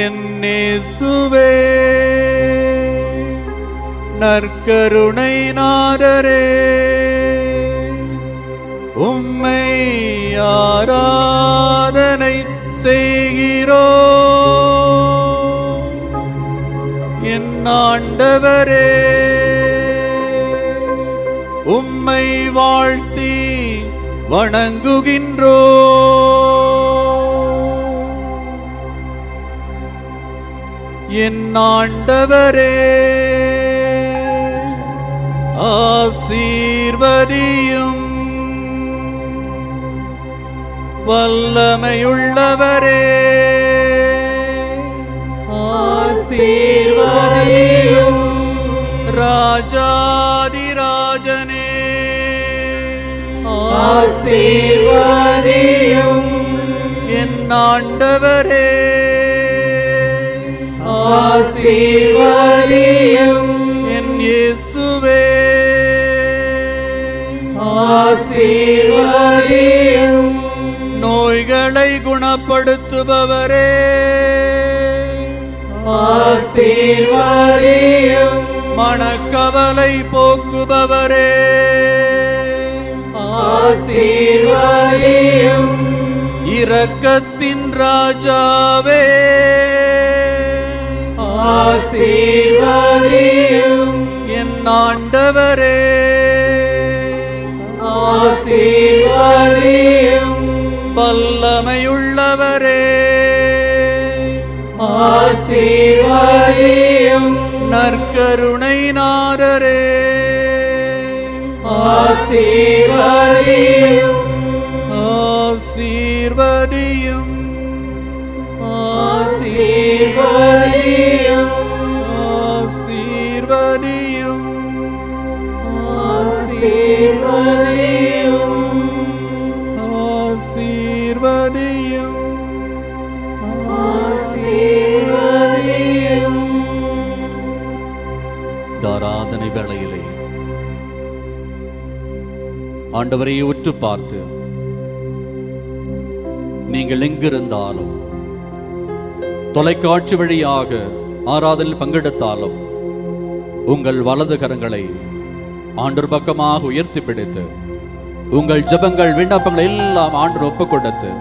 என் இயேசுவே, நற்கருணை நாதரே, உம்மை ஆராதனை செய்கிறோம். என் ஆண்டவரே, உம்மை வாழ்த்தி வணங்குகின்றோம். என் ஆண்டவரே, ஆசீர்வதியும். வல்லமையுள்ளவரே, ஆசீர்வதியும். ராஜாதிராஜனே, ஆசீர்வதியும். என் ஆண்டவரே, ஆசீர்வதியும். என் இயேசுவே, ஆசீர்வதியும். நோய்களை குணப்படுத்துபவரே, ஆசீர்வதியும். மனக்கவலை போக்குபவரே, ஆசீர்வதியும். இரக்கத்தின் ராஜாவே, ஆசீர்வதியும். என் ஆண்டவரே, ஆசீர்வதியும். வல்லமையுள்ளவரே, ஆசீர்வதியும். நற்கருணை நாதரே, ஆசீர்வதியும். ஆசீர்வதியும். ஆசீர்வதியும். ஆசீர்வதியும். ஆசீர்வதியும். ஆசீர்வதியும். ஆசீர்வதியும். ஆராதனை வேளையிலே ஆண்டவரை உற்று பார்த்து, நீங்கள் எங்கிருந்தாலும், தொலைக்காட்சி வழியாக ஆராதனையில் பங்கெடுத்தாலும், உங்கள் வலது கரங்களை ஆண்டவர் பக்கமாக உயர்த்தி பிடித்து, உங்கள் ஜெபங்கள் விண்ணப்பங்கள் எல்லாம் ஆண்டவர் ஒப்புக் கொடுத்து,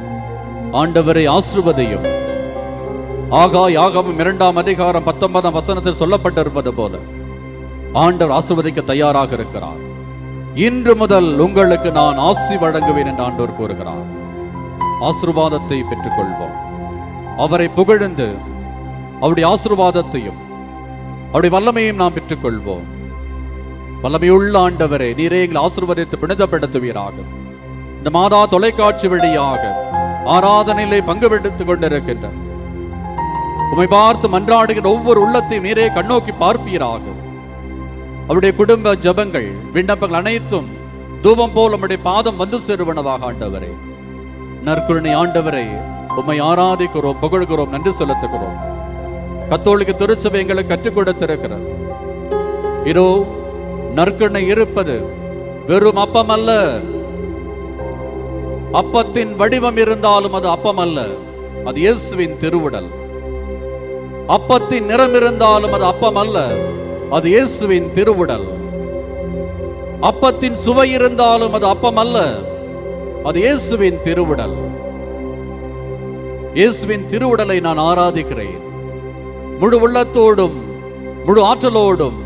ஆண்டவரை ஆசீர்வதியும். ஆகாயாகமம் 2ஆம் அதிகாரம் 19ஆம் வசனத்தில் சொல்லப்பட்டிருப்பது போல ஆண்டவர் ஆசீர்வதிக்க தயாராக இருக்கிறார். இன்று முதல் உங்களுக்கு நான் ஆசி வழங்குவேன் என்று ஆண்டவர் கூறுகிறார். ஆசீர்வாதத்தை பெற்றுக்கொள்வோம். அவரை புகழ்ந்து அவருடைய ஆசீர்வாதத்தையும் அவருடைய வல்லமையும் நாம் பெற்றுக்கொள்வோம். வல்லமையுள்ள ஆண்டவரே, நீரே எங்களை ஆசீர்வதித்து புனிதப்படுத்துவீராக. இந்த மாதா தொலைக்காட்சி வழியாக ஆராதனையிலே பங்கு பெற்றுக் கொண்டிருக்கின்ற உம்மை பார்த்து மன்றாடுகின்ற ஒவ்வொரு உள்ளத்தையும் நீரே கண்ணோக்கி பார்ப்பீராக. அவருடைய குடும்ப ஜபங்கள் விண்ணப்பங்கள் அனைத்தும் தூபம் போல் நம்முடைய பாதம் வந்து சேருவனவாக. ஆண்டவரே, நற்கருணை ஆண்டவரை உம்மை ஆராதிக்கிறோம், புகழ்கிறோம், நன்றி செலுத்துகிறோம். கத்தோலிக்க திருச்சபை எங்களுக்கு கற்றுக் கொடுத்திருக்கிறது. இதோ நற்கருணை இருப்பது வெறும் அப்பம் அல்ல. அப்பத்தின் வடிவம் இருந்தாலும் அது அப்பம் அல்ல, அது இயேசுவின் திருவுடல். அப்பத்தின் நிறம் இருந்தாலும் அது அப்பம் அல்ல, அது இயேசுவின் திருவுடல். அப்பத்தின் சுவை இருந்தாலும் அது அப்பம் அல்ல, அது இயேசுவின் திருவுடல். இயேசுவின் திருவுடலை நான் ஆராதிக்கிறேன். முழு உள்ளத்தோடும், முழு ஆற்றலோடும்,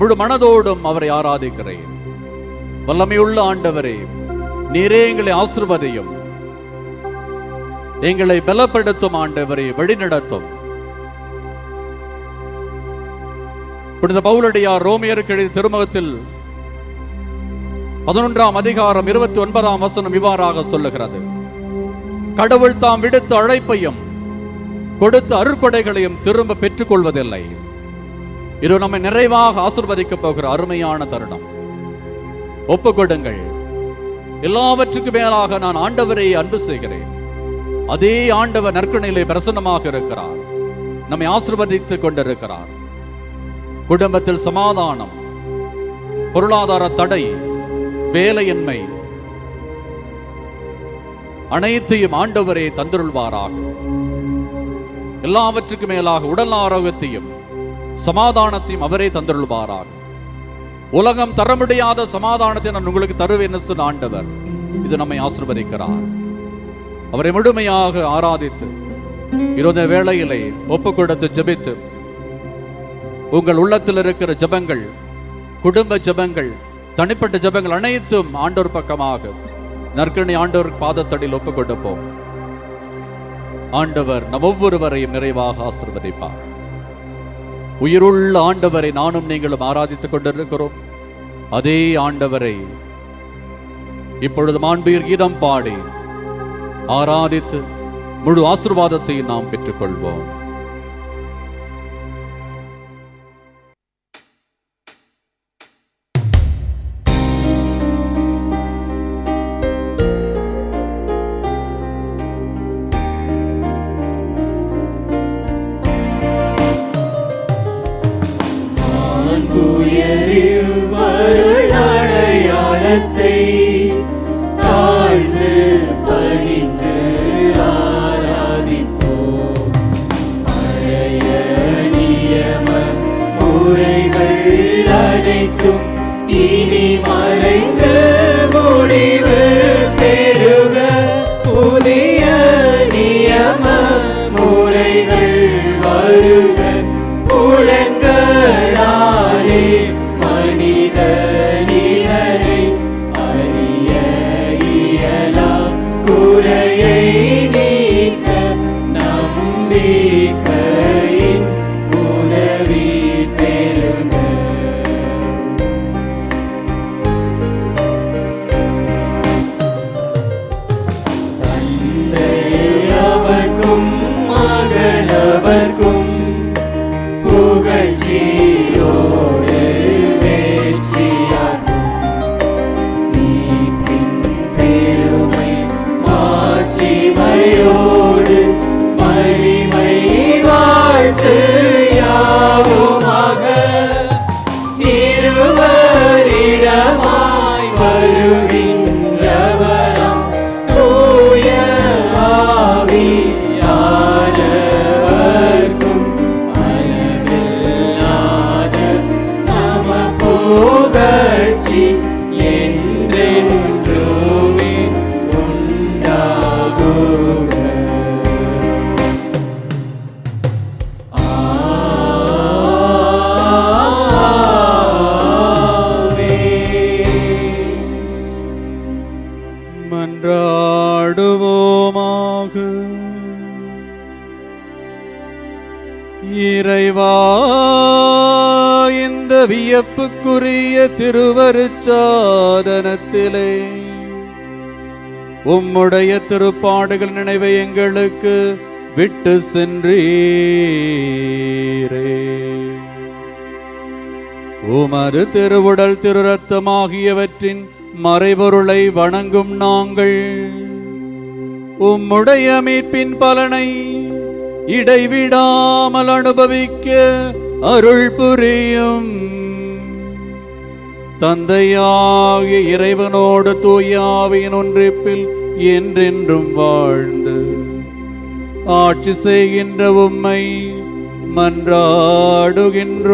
முழு மனதோடும் அவரை ஆராதிக்கிறேன். வல்லமையுள்ள ஆண்டவரே, நீரே எங்களை ஆசீர்வதியும், எங்களை பலப்படுத்தும். ஆண்டவரே, வழிநடத்தும். புனித பவுலடியார் ரோமியருக்கு எழுதிய திருமுகத்தில் 11ஆம் அதிகாரம் 29ஆம் வசனம் இவ்வாறாக சொல்லுகிறது: கடவுள் தாம் விடுத்த அழைப்பையும் கொடுத்த அருட்கொடைகளையும் திரும்ப பெற்றுக் கொள்வதில்லை. இது நம்மை நிறைவாக ஆசீர்வதிக்க போகிற அருமையான தருணம். ஒப்புக்கொடுங்கள். எல்லாவற்றுக்கும் மேலாக நான் ஆண்டவரை அன்பு செய்கிறேன். அதே ஆண்டவர் நற்கருணையிலே பிரசன்னமாக இருக்கிறார், நம்மை ஆசீர்வதித்துக் கொண்டிருக்கிறார். குடும்பத்தில் சமாதானம், பொருளாதார தடை, வேலையின்மை அனைத்தையும் ஆண்டவரே தந்தருள்வாராக. எல்லாவற்றுக்கும் மேலாக உடல் ஆரோக்கியத்தையும் சமாதானத்தையும் அவரே தந்தருள்வாராக. உலகம் தர முடியாத சமாதானத்தை நான் உங்களுக்கு தருவேன் சொன்ன ஆண்டவர் இது நம்மை ஆசீர்வதிக்கிறார். அவரை முழுமையாக ஆராதித்து இருந்த வேளையிலே ஒப்புக் கொடுத்து ஜெபித்து, உங்கள் உள்ளத்தில் இருக்கிற ஜெபங்கள், குடும்ப ஜெபங்கள், தனிப்பட்ட ஜெபங்கள் அனைத்தும் ஆண்டோர் பக்கமாக நற்கருணை ஆண்டவர் பாதத்தடியில் ஒப்புக் கொடுப்போம். ஆண்டவர் நம் ஒவ்வொருவரையும் நிறைவாக ஆசீர்வதிப்பார். உயிருள்ள ஆண்டவரை நானும் நீங்களும் ஆராதித்துக் கொண்டிருக்கிறோம். அதே ஆண்டவரை இப்பொழுது மாண்புயர் கீதம் பாடி ஆராதித்து முழு ஆசீர்வாதத்தை நாம் பெற்றுக்கொள்வோம். தாழ்ந்து பணிந்து ஆராதிப்போம். பழைய நியம முறைகள் மனிதனினரை அறிய இயலா குறையை நீக்க நம்பிக்கையின் உதவி பெறுக. தந்தையவர்க்கும் மகனவர்க்கும் புகழ்ச்சியோடு வேட்சியார்க்கும் மீட்பின் பெருமை மாட்சிமையோடு மகிமை வாழ்த்து யாவுமாக. இருவரிடமாய் வருகின்றவராம் தூய ஆவியானவர்க்கும் அளவில்லாத சம புகழ்ச்சி என்றென்றுமே உண்டாகுக. மன்றாடுவோமாக. இறைவா, இந்த வியப்புக்குரிய திருவருட்சாதனத்திலே உம்முடைய திருப்பாடுகள் நினைவை எங்களுக்கு விட்டு சென்றீரே. உமது திருவுடல் திருரத்தமாகியவற்றின் மறைபொருளை வணங்கும் நாங்கள் உம்முடைய மீட்பின் பலனை இடைவிடாமல் அனுபவிக்க அருள் புரியும். தந்தையாகிய இறைவனோடு தூய ஆவியின் ஒன்றிப்பில் என்றென்றும் வாழ்ந்து ஆட்சி செய்கின்ற உம்மை மன்றாடுகின்றோம்.